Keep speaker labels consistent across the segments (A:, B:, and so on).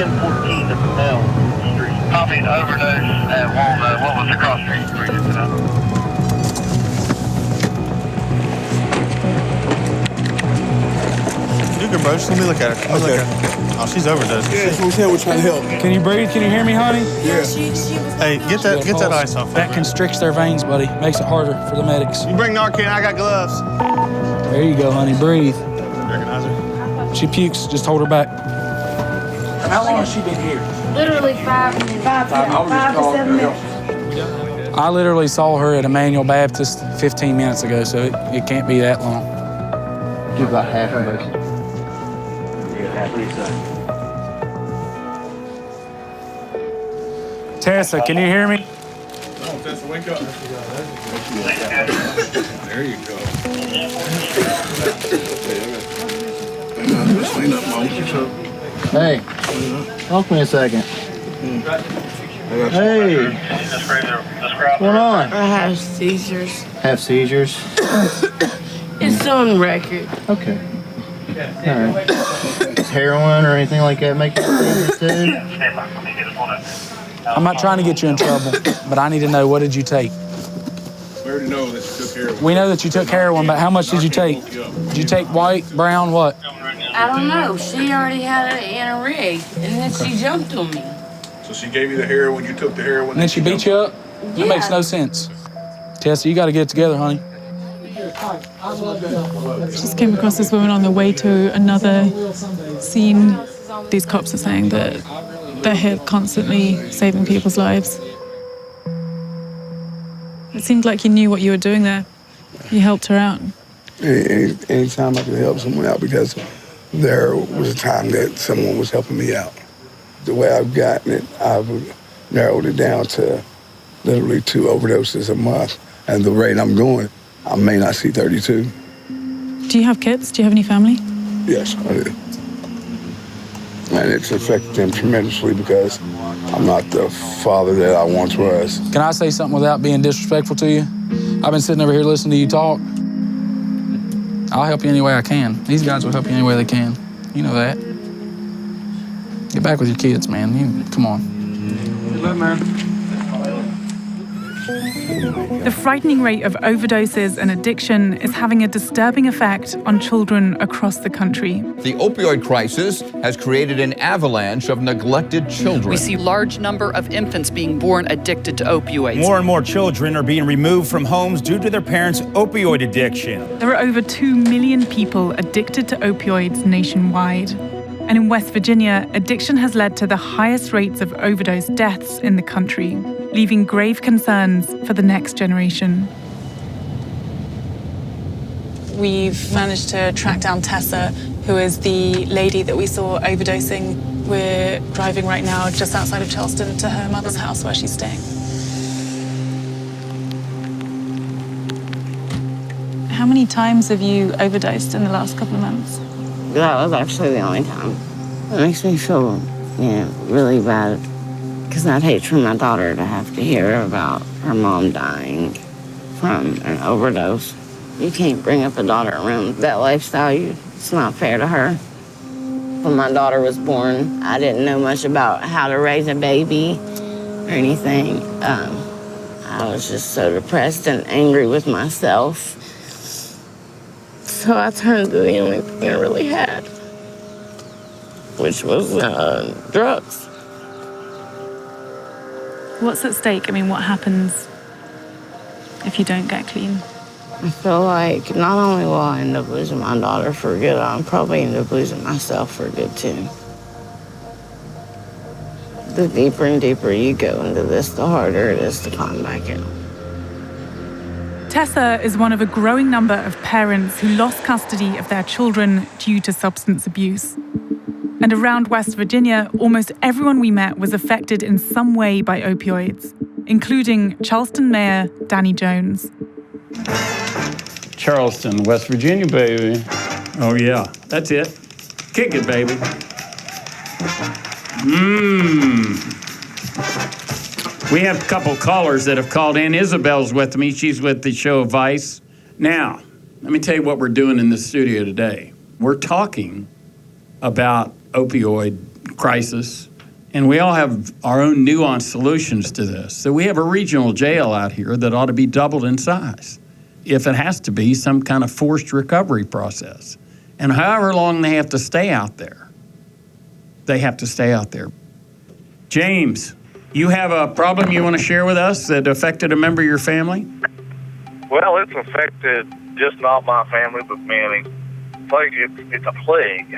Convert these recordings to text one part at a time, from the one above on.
A: 1014 of Bell Street. Copy an overdose at Walnut. What was the cross street?
B: You good, bro. Just let me look at her. Let me look at her. Oh, she's overdosed.
C: Yeah, that's what I'm saying. We're trying to help.
D: Can you breathe? Can you hear me, honey?
C: Yeah.
B: Hey, get that ice off.
D: That constricts their veins, buddy. Makes it harder for the medics.
B: You bring Narcan, I got gloves.
D: There you go, honey. Breathe.
B: Recognize her?
D: She pukes. Just hold her back. How long has she been here?
E: Literally 5 minutes. 5 to 7 minutes.
D: I literally saw her at Emmanuel Baptist 15 minutes ago, so it can't be that long.
A: Do about half of it.
D: Tessa, can you hear me?
C: Oh, Tessa, wake up. There you go.
A: Hey, talk to me a second. Hey, what's going on?
F: I have seizures.
A: Have seizures?
F: It's on record.
A: Okay. All right. Does heroin or anything like that make you interested?
D: I'm not trying to get you in trouble, but I need to know, what did you take?
C: We already know that you took heroin.
D: We know that you took heroin, but how much did you take? Did you take white, brown, what?
F: I don't know. She already had it in a rig, and then she jumped on me.
C: So she gave you the heroin, you took the heroin.
D: And then she beat you up? That makes no sense. Tessa, you got to get it together, honey.
G: Just came across this woman on the way to another scene. These cops are saying that they're here constantly saving people's lives. It seemed like you knew what you were doing there. You helped her out.
H: Anytime I could help someone out, because there was a time that someone was helping me out. The way I've gotten it, I've narrowed it down to literally 2 overdoses a month. And the rate I'm going, I may not see 32.
G: Do you have kids? Do you have any family?
H: Yes, I do. And it's affected them tremendously because I'm not the father that I once was.
D: Can I say something without being disrespectful to you? I've been sitting over here listening to you talk. I'll help you any way I can. These guys will help you any way they can. You know that. Get back with your kids, man. Come on.
C: Good luck, man.
G: The frightening rate of overdoses and addiction is having a disturbing effect on children across the country.
I: The opioid crisis has created an avalanche of neglected children.
J: We see a large number of infants being born addicted to opioids.
K: More and more children are being removed from homes due to their parents' opioid addiction.
G: There are over 2 million people addicted to opioids nationwide. And in West Virginia, addiction has led to the highest rates of overdose deaths in the country, leaving grave concerns for the next generation. We've managed to track down Tessa, who is the lady that we saw overdosing. We're driving right now just outside of Charleston to her mother's house where she's staying. How many times have you overdosed in the last couple of months?
F: That was actually the only time. It makes me feel, really bad, because I'd hate for my daughter to have to hear about her mom dying from an overdose. You can't bring up a daughter around that lifestyle. It's not fair to her. When my daughter was born, I didn't know much about how to raise a baby or anything. I was just so depressed and angry with myself. So I turned to the only thing I really had, which was drugs.
G: What's at stake? I mean, what happens if you don't get clean?
F: I feel like not only will I end up losing my daughter for good, I'll probably end up losing myself for good too. The deeper and deeper you go into this, the harder it is to climb back out.
G: Tessa is one of a growing number of parents who lost custody of their children due to substance abuse. And around West Virginia, almost everyone we met was affected in some way by opioids, including Charleston Mayor Danny Jones.
L: Charleston, West Virginia, baby. Oh, yeah, that's it. Kick it, baby. We have a couple callers that have called in. Isabel's with me. She's with the show Vice. Now, let me tell you what we're doing in the studio today. We're talking about opioid crisis, And we all have our own nuanced solutions to this. So we have a regional jail out here that ought to be doubled in size, if it has to be some kind of forced recovery process. And however long they have to stay out there, they have to stay out there. James, you have a problem you want to share with us that affected a member of your family?
M: Well, it's affected just not my family, but many. It's a plague.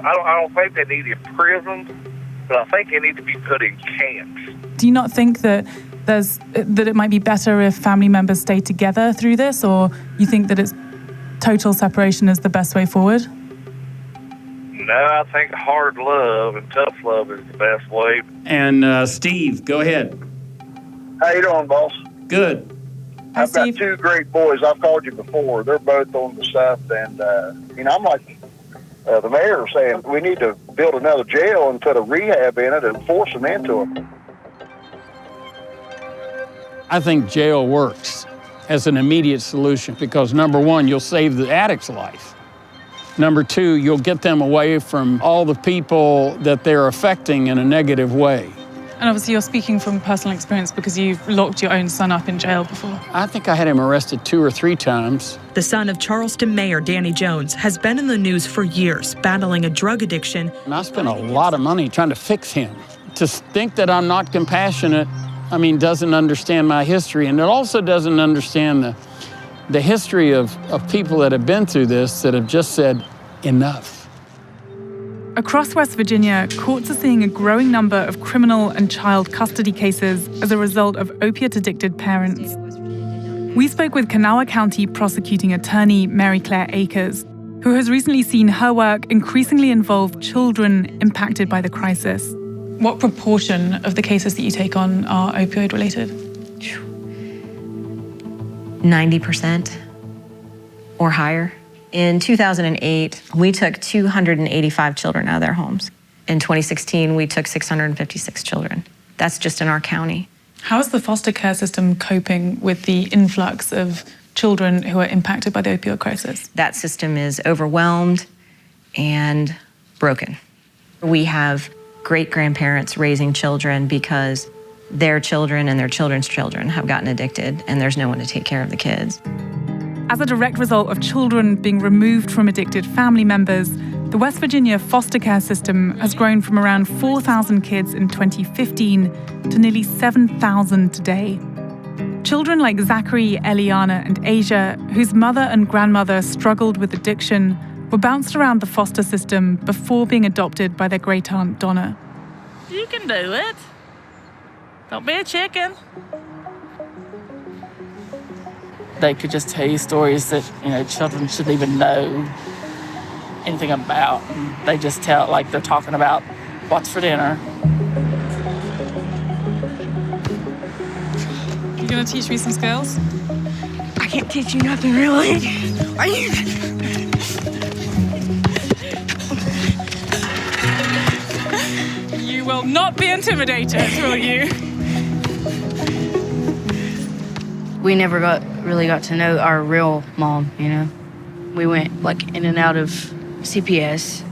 M: I don't think they need imprisoned, but I think they need to be put in camps.
G: Do you not think that it might be better if family members stay together through this, or you think that it's total separation is the best way forward?
M: No, I think hard love and tough love is the best way.
L: And Steve, go ahead.
N: How you doing, boss?
L: Good.
G: Hi,
N: I've got two great boys. I've called you before. They're both on the south, and I'm like the mayor saying we need to build another jail and put a rehab in it and force them into it.
L: I think jail works as an immediate solution because, number one, you'll save the addict's life. Number two, you'll get them away from all the people that they're affecting in a negative way.
G: And obviously you're speaking from personal experience because you've locked your own son up in jail before.
L: I think I had him arrested 2 or 3 times.
O: The son of Charleston Mayor Danny Jones has been in the news for years, battling a drug addiction.
L: And I spent a lot of money trying to fix him. To think that I'm not compassionate, doesn't understand my history, and it also doesn't understand the history of people that have been through this that have just said, enough.
G: Across West Virginia, courts are seeing a growing number of criminal and child custody cases as a result of opiate-addicted parents. We spoke with Kanawha County prosecuting attorney Mary Claire Akers, who has recently seen her work increasingly involve children impacted by the crisis. What proportion of the cases that you take on are opioid-related?
P: 90% or higher. In 2008, we took 285 children out of their homes. In 2016, we took 656 children. That's just in our county.
G: How is the foster care system coping with the influx of children who are impacted by the opioid crisis?
P: That system is overwhelmed and broken. We have great-grandparents raising children because their children and their children's children have gotten addicted, and there's no one to take care of the kids.
G: As a direct result of children being removed from addicted family members, the West Virginia foster care system has grown from around 4,000 kids in 2015 to nearly 7,000 today. Children like Zachary, Eliana, and Asia, whose mother and grandmother struggled with addiction, were bounced around the foster system before being adopted by their great-aunt Donna.
Q: You can do it. Don't be a chicken. They could just tell you stories that, children shouldn't even know anything about. And they just tell it like they're talking about what's for dinner.
G: You gonna teach me some skills?
E: I can't teach you nothing, really. Are you?
G: You will not be intimidated, will you?
R: We never really got to know our real mom, We went in and out of CPS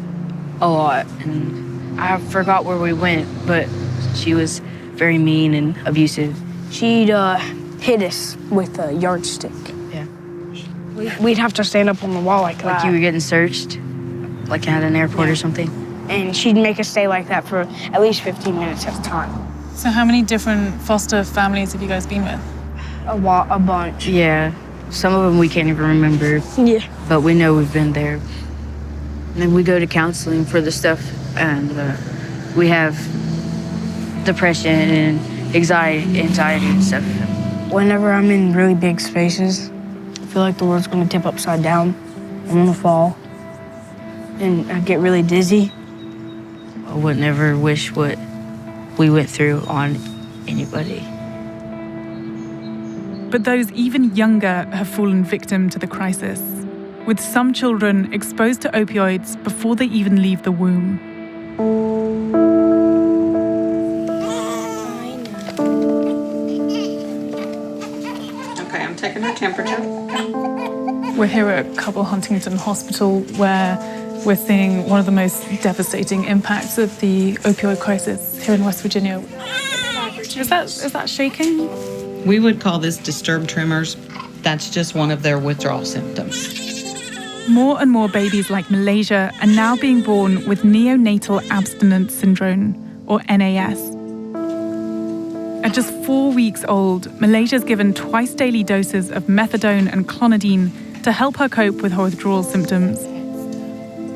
R: a lot, and I forgot where we went, but she was very mean and abusive.
E: She'd hit us with a yardstick.
R: Yeah.
E: We'd have to stand up on the wall like that.
R: Like you were getting searched, like at an airport or something.
E: And she'd make us stay like that for at least 15 minutes at a time.
G: So how many different foster families have you guys been with?
E: A bunch.
R: Yeah, some of them we can't even remember.
E: Yeah.
R: But we know we've been there. And then we go to counseling for the stuff, and we have depression and anxiety and stuff.
E: Whenever I'm in really big spaces, I feel like the world's gonna tip upside down. I'm gonna fall. And I get really dizzy.
R: I would never wish what we went through on anybody.
G: But those even younger have fallen victim to the crisis, with some children exposed to opioids before they even leave the womb.
J: Okay, I'm taking her temperature.
G: We're here at Couple Huntington Hospital, where We're seeing one of the most devastating impacts of the opioid crisis here in West Virginia. Is that shaking?
S: We would call this disturbed tremors. That's just one of their withdrawal symptoms.
G: More and more babies like Malaysia are now being born with neonatal abstinence syndrome, or NAS. At just 4 weeks old, Malaysia's given twice daily doses of methadone and clonidine to help her cope with her withdrawal symptoms.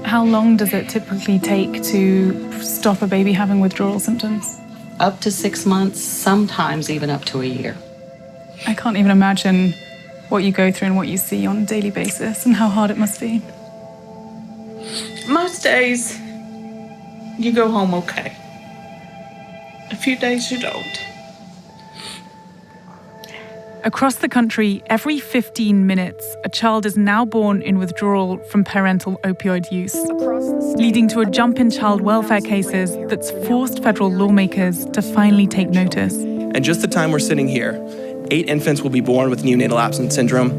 G: How long does it typically take to stop a baby having withdrawal symptoms?
S: Up to 6 months, sometimes even up to a year.
G: I can't even imagine what you go through and what you see on a daily basis and how hard it must be.
S: Most days, you go home okay. A few days you don't.
G: Across the country, every 15 minutes, a child is now born in withdrawal from parental opioid use, leading to a jump in child welfare cases that's forced federal lawmakers to finally take notice.
T: And just the time we're sitting here, 8 infants will be born with neonatal abstinence syndrome,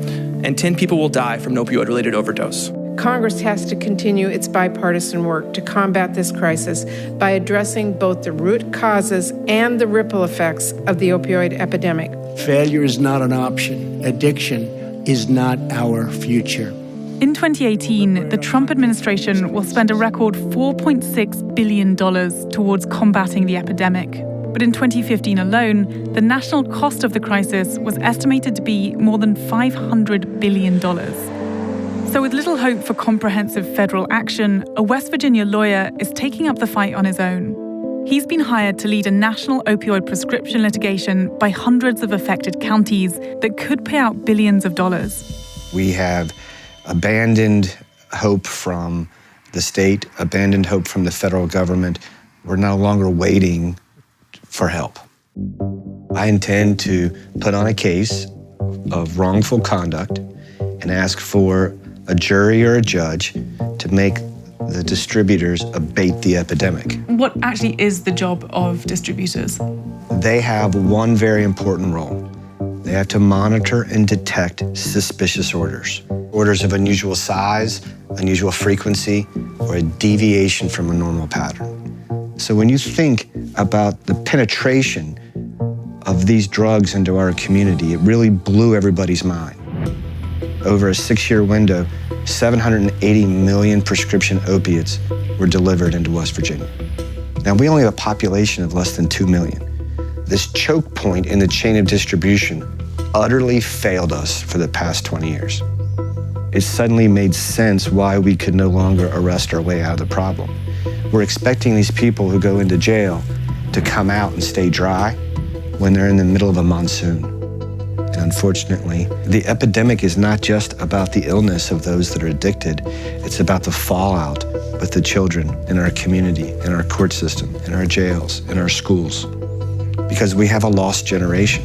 T: and 10 people will die from an opioid-related overdose.
U: Congress has to continue its bipartisan work to combat this crisis by addressing both the root causes and the ripple effects of the opioid epidemic.
V: Failure is not an option. Addiction is not our future.
G: In 2018, the Trump administration will spend a record $4.6 billion towards combating the epidemic. But in 2015 alone, the national cost of the crisis was estimated to be more than $500 billion. So with little hope for comprehensive federal action, a West Virginia lawyer is taking up the fight on his own. He's been hired to lead a national opioid prescription litigation by hundreds of affected counties that could pay out billions of dollars.
W: We have abandoned hope from the state, abandoned hope from the federal government. We're no longer waiting for help. I intend to put on a case of wrongful conduct and ask for a jury or a judge to make the distributors abate the epidemic.
G: What actually is the job of distributors?
W: They have one very important role. They have to monitor and detect suspicious orders. Orders of unusual size, unusual frequency, or a deviation from a normal pattern. So when you think about the penetration of these drugs into our community, it really blew everybody's mind. Over a 6-year window, 780 million prescription opiates were delivered into West Virginia. Now, we only have a population of less than 2 million. This choke point in the chain of distribution utterly failed us for the past 20 years. It suddenly made sense why we could no longer arrest our way out of the problem. We're expecting these people who go into jail to come out and stay dry when they're in the middle of a monsoon. And unfortunately, the epidemic is not just about the illness of those that are addicted. It's about the fallout with the children in our community, in our court system, in our jails, in our schools. Because we have a lost generation.